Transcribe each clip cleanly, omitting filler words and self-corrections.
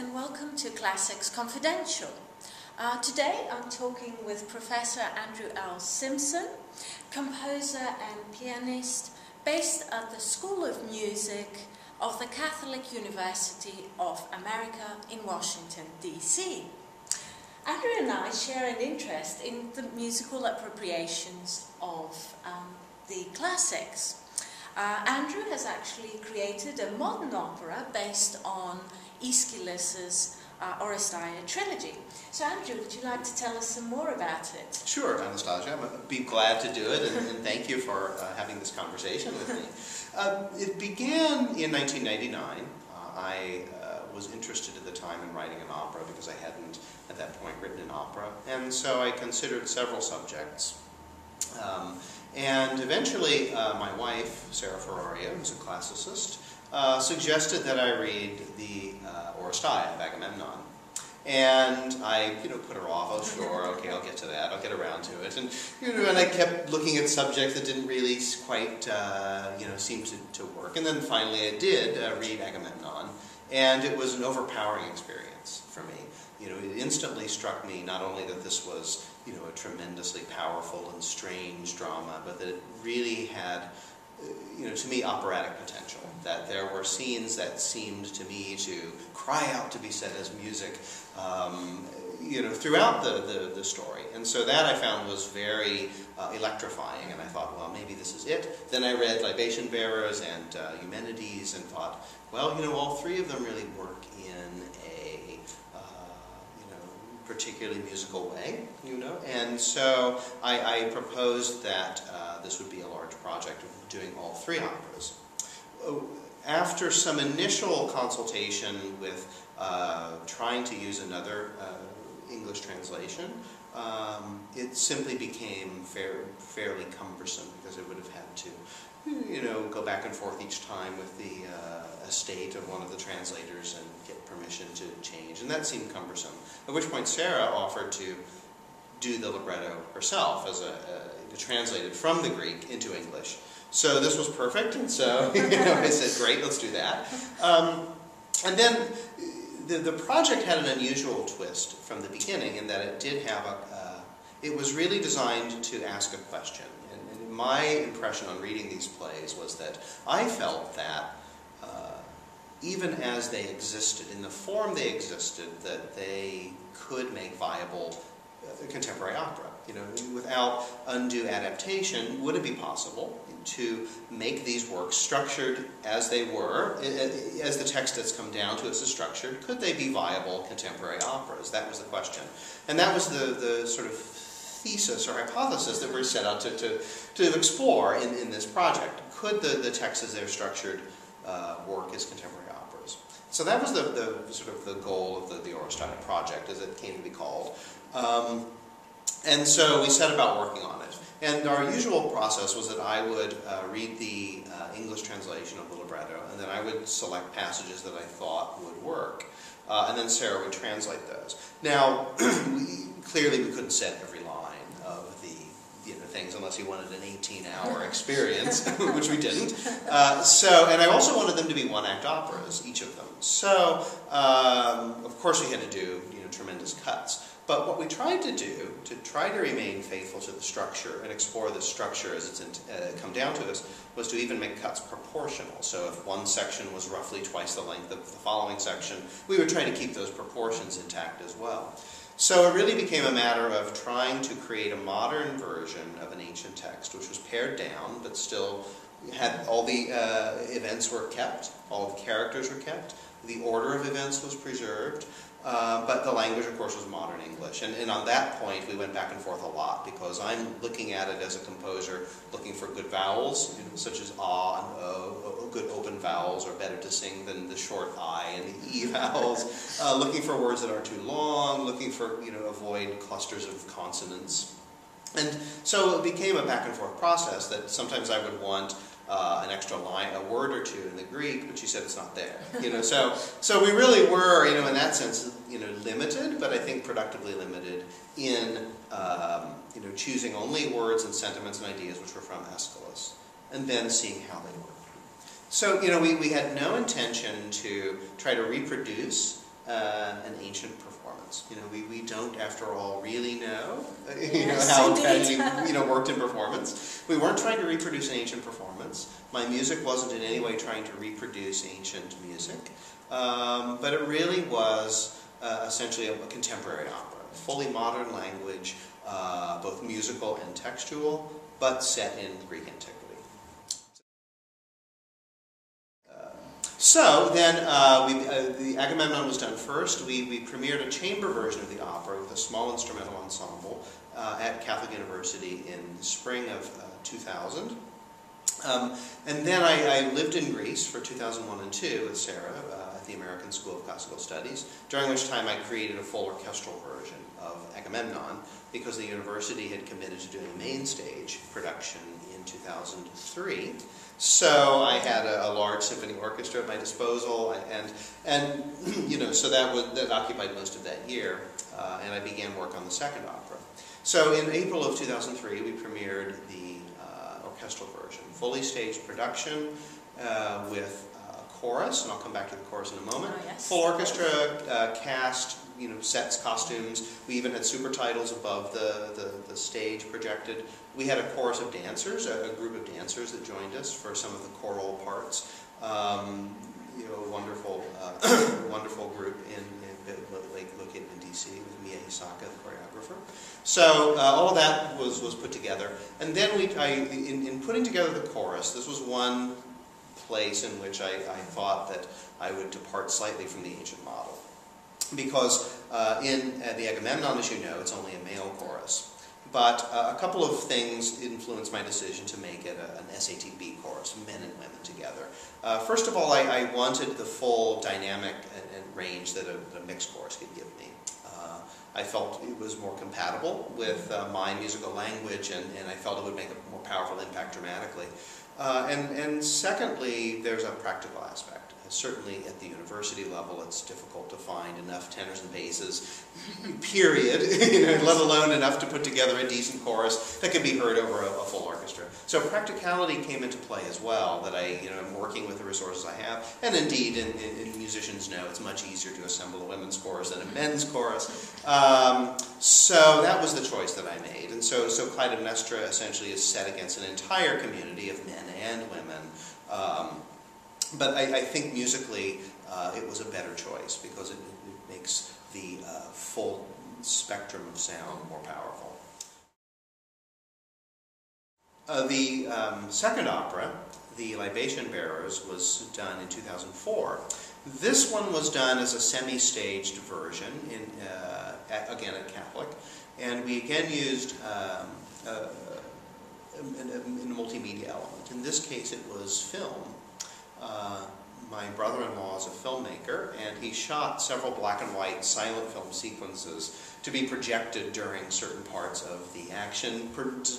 and welcome to Classics Confidential. Today I'm talking with Professor Andrew L. Simpson, composer and pianist based at the School of Music of the Catholic University of America in Washington, D.C. Andrew and I share an interest in the musical appropriations of the classics. Andrew has actually created a modern opera based on Aeschylus's Oresteia trilogy. So Andrew, would you like to tell us some more about it? Sure, Anastasia. I'd be glad to do it, and thank you for having this conversation with me. It began in 1999. I was interested at the time in writing an opera because I hadn't, at that point, written an opera. And so I considered several subjects. And eventually, my wife, Sarah Ferraria, who's a classicist, suggested that I read the Oresteia of Agamemnon. And I, put her off. Oh, sure, okay, I'll get to that. I'll get around to it. And, and I kept looking at subjects that didn't really quite, seem to work. And then finally I did read Agamemnon. And it was an overpowering experience for me. It instantly struck me not only that this was, a tremendously powerful and strange drama, but that it really had, to me, operatic potential. That there were scenes that seemed to me to cry out to be said as music, throughout the story. And so that I found was very electrifying, and I thought, well, maybe this is it. Then I read Libation Bearers and Eumenides and thought, well, all three of them really work in a particularly musical way, and so I proposed that this would be a large project of doing all three operas. After some initial consultation with trying to use another English translation, it simply became fairly cumbersome because it would have had to go back and forth each time with the estate of one of the translators and get permission to change, and that seemed cumbersome. At which point Sarah offered to do the libretto herself as to translate it from the Greek into English. So this was perfect, and so I said, great, let's do that. And then the project had an unusual twist from the beginning in that it did have it was really designed to ask a question. And my impression on reading these plays was that I felt that even as they existed, in the form they existed, that they could make viable contemporary opera. Without undue adaptation, would it be possible to make these works structured as they were, as the text that's come down to us is structured? Could they be viable contemporary operas? That was the question. And that was the sort of thesis or hypothesis that we're set out to explore in this project. Could the texts as they're structured work as contemporary operas? So that was the sort of the goal of the Oresteia project, as it came to be called. And so we set about working on it. And our usual process was that I would read the English translation of the libretto, and then I would select passages that I thought would work. And then Sarah would translate those. Now, clearly we couldn't set every line of the things unless you wanted an 18-hour experience, which we didn't. And I also wanted them to be one-act operas, each of them. So, of course we had to do tremendous cuts. But what we tried to do, to try to remain faithful to the structure and explore the structure as it's come down to us, was to even make cuts proportional. So if one section was roughly twice the length of the following section, we would try to keep those proportions intact as well. So it really became a matter of trying to create a modern version of an ancient text, which was pared down, but still had all the events were kept, all the characters were kept, the order of events was preserved, but the language, of course, was modern English. And on that point, we went back and forth a lot, because I'm looking at it as a composer, looking for good vowels, such as ah and o, good open vowels are better to sing than the short I and the e vowels, looking for words that aren't too long, looking for, avoid clusters of consonants. And so it became a back and forth process that sometimes I would want an extra line, a word or two in the Greek, but she said it's not there. So we really were, in that sense, limited, but I think productively limited in, choosing only words and sentiments and ideas which were from Aeschylus, and then seeing how they worked. So, we had no intention to try to reproduce an ancient performance. We don't, after all, really know, Yes, how indeed. tragedy, worked in performance. We weren't trying to reproduce an ancient performance. My music wasn't in any way trying to reproduce ancient music, but it really was essentially a contemporary opera, fully modern language, both musical and textual, but set in Greek antiquity. So then, the Agamemnon was done first. We premiered a chamber version of the opera with a small instrumental ensemble at Catholic University in the spring of 2000. And then I lived in Greece for 2001 and 2002 with Sarah at the American School of Classical Studies, during which time I created a full orchestral version of Agamemnon because the university had committed to doing a main stage production in 2003. So I had a large symphony orchestra at my disposal, and so that occupied most of that year, and I began work on the second opera. So in April of 2003, we premiered the orchestral version, fully staged production with a chorus, and I'll come back to the chorus in a moment. Oh, yes. Full orchestra, cast, sets, costumes. We even had super titles above the stage projected. We had a chorus of dancers, a group of dancers that joined us for some of the choral parts. A wonderful, wonderful group located in D.C. with Mia Hisaka, the choreographer. So all of that was put together, and then in putting together the chorus, this was one place in which I thought that I would depart slightly from the ancient model. Because in the Agamemnon, as you know, it's only a male chorus. But a couple of things influenced my decision to make it an SATB chorus, men and women together. First of all, I wanted the full dynamic and range that a mixed chorus could give me. I felt it was more compatible with my musical language, and I felt it would make a more powerful impact dramatically. And secondly, there's a practical aspect. Certainly at the university level, it's difficult to find enough tenors and basses, period, let alone enough to put together a decent chorus that could be heard over a full orchestra. So practicality came into play as well, that I'm working with the resources I have, and indeed, and musicians know, it's much easier to assemble a women's chorus than a men's chorus. So that was the choice that I made. And so Clytemnestra essentially is set against an entire community of men and women. But I think musically it was a better choice because it makes the full spectrum of sound more powerful. The second opera, the Libation Bearers, was done in 2004. This one was done as a semi-staged version, again at Catholic, and we again used a multimedia element. In this case, it was film. My brother-in-law is a filmmaker, and he shot several black and white silent film sequences to be projected during certain parts of the action,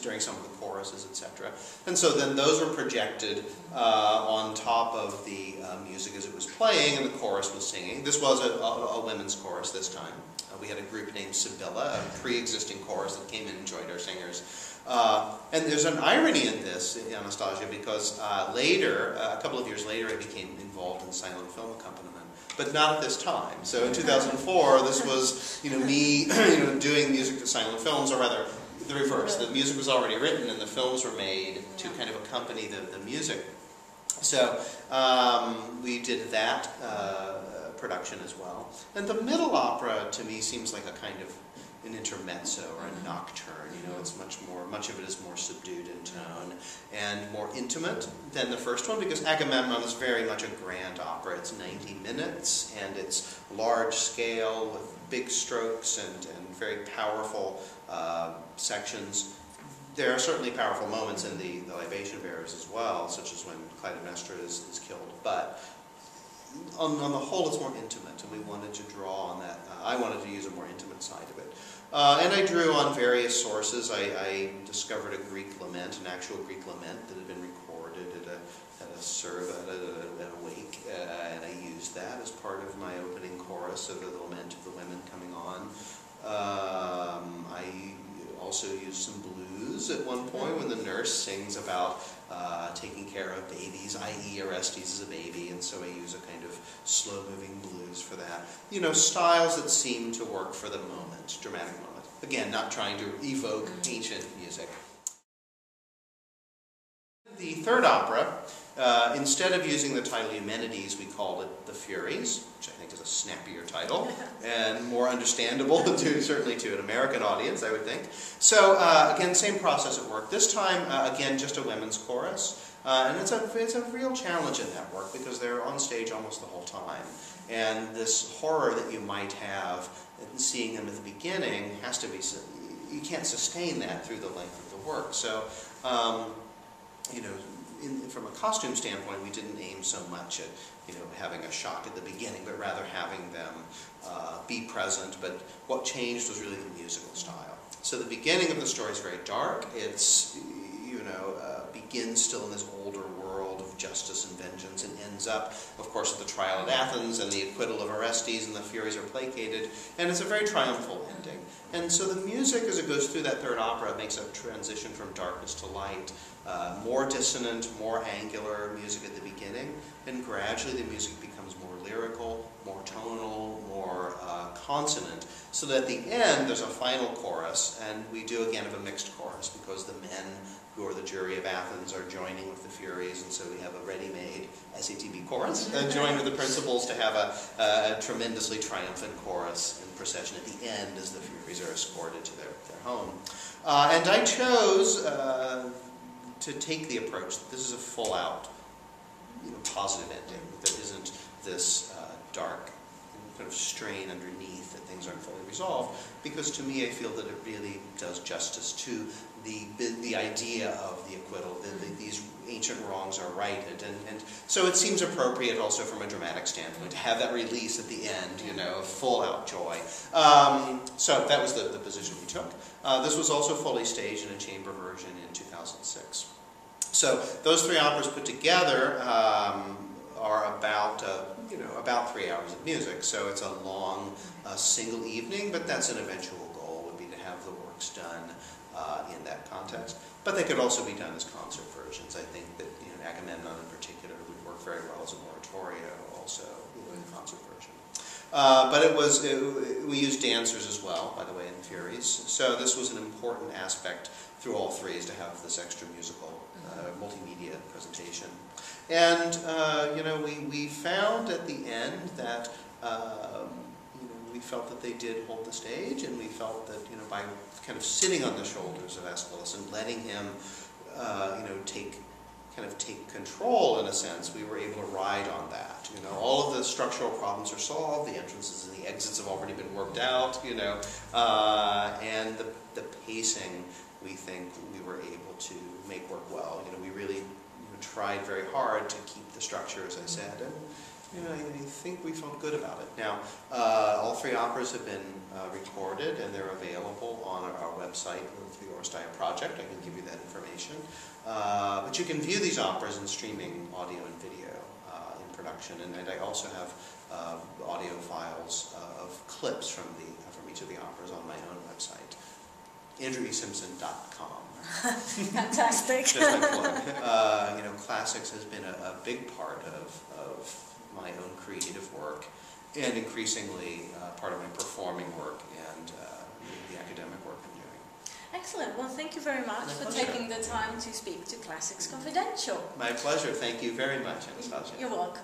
during some of the choruses, etc. And so then those were projected on top of the music as it was playing, and the chorus was singing. This was a women's chorus this time. We had a group named Sibylla, a pre-existing chorus that came in and joined our singers. And there's an irony in this, Anastasia, because later, a couple of years later, I became involved in silent film accompaniment, but not at this time. So in 2004, this was, me, doing music to silent films, or rather, the reverse. The music was already written, and the films were made to kind of accompany the music. So we did that production as well. And the middle opera, to me, seems like a kind of an intermezzo or a nocturne. It's much of it is more subdued in tone and more intimate than the first one, because Agamemnon is very much a grand opera. It's 90 minutes, and it's large scale with big strokes and very powerful sections. There are certainly powerful moments in the Libation Bearers as well, such as when Clytemnestra is killed, but on the whole, it's more intimate, and we wanted to draw on that. I wanted to use a more intimate side of it. And I drew on various sources. I discovered a Greek lament, an actual Greek lament that had been recorded at a wake, and I used that as part of my opening chorus of the lament of the women coming on. I also used some blues at one point when the nurse sings about taking care of babies, i.e. Orestes is a baby, and so I use a kind of slow-moving blues for that. You know, styles that seem to work for the moment, dramatic moment. Again, not trying to evoke ancient music. The third opera, instead of using the title Eumenides, we called it The Furies, which I think is a snappier title, and more understandable, certainly to an American audience, I would think. So, again, same process at work. This time, again, just a women's chorus. And it's a real challenge in that work, because they're on stage almost the whole time. And this horror that you might have in seeing them at the beginning has to be, you can't sustain that through the length of the work. So, you know, from a costume standpoint, we didn't aim so much at, you know, having a shock at the beginning, but rather having them be present. But what changed was really the musical style. So the beginning of the story is very dark. It's, you know, begins still in this older world of justice and vengeance, and ends up, of course, at the trial at Athens and the acquittal of Orestes, and the Furies are placated, and it's a very triumphal ending. And so the music, as it goes through that third opera, makes a transition from darkness to light, more dissonant, more angular music at the beginning, and gradually the music becomes more lyrical, more tonal, more consonant, so that at the end there's a final chorus, and we do again have a mixed chorus, because the men who are the jury of Athens are joining with the Furies, and so we have a ready-made SATB chorus, joined with the principals to have a tremendously triumphant chorus and procession at the end as the Furies are escorted to their home. And I chose to take the approach that this is a full-out, you know, positive ending, that isn't this dark kind of strain underneath, that things aren't fully resolved, because to me I feel that it really does justice to the idea of the acquittal, these ancient wrongs are righted, and so it seems appropriate also from a dramatic standpoint to have that release at the end, you know, full-out joy. So that was the position we took. This was also fully staged in a chamber version in 2006. So those three operas put together are about, you know, about 3 hours of music. So it's a long single evening, but that's an eventual goal, would be to have the works done in that context. But they could also be done as concert versions. I think that, you know, Agamemnon in particular would work very well as an oratorio, also, you know, in concert version. But we used dancers as well, by the way, in Furies. So this was an important aspect through all three, is to have this extra musical multimedia presentation. And you know, we found at the end that you know, we felt that they did hold the stage, and we felt that, you know, by kind of sitting on the shoulders of Aeschylus and letting him you know, take control in a sense, we were able to ride on that. You know, all of the structural problems are solved, the entrances and the exits have already been worked out, you know, and the pacing, we think we were able to make work well. You know, we really, you know, tried very hard to keep the structure, as I said, and, you know, I think we felt good about it. Now, all three operas have been recorded, and they're available on our website with the Oresteia project. I can give you that information. But you can view these operas in streaming audio and video in production, and I also have audio files of clips from each of the operas on my own website, andrewesimpson.com. Fantastic. Just my plug. You know, classics has been a big part of my own creative work, and increasingly part of my performing work and the academic work I'm doing. Excellent. Well, thank you very much for taking the time to speak to Classics Confidential. My pleasure. Thank you very much, Anastasia. You're welcome.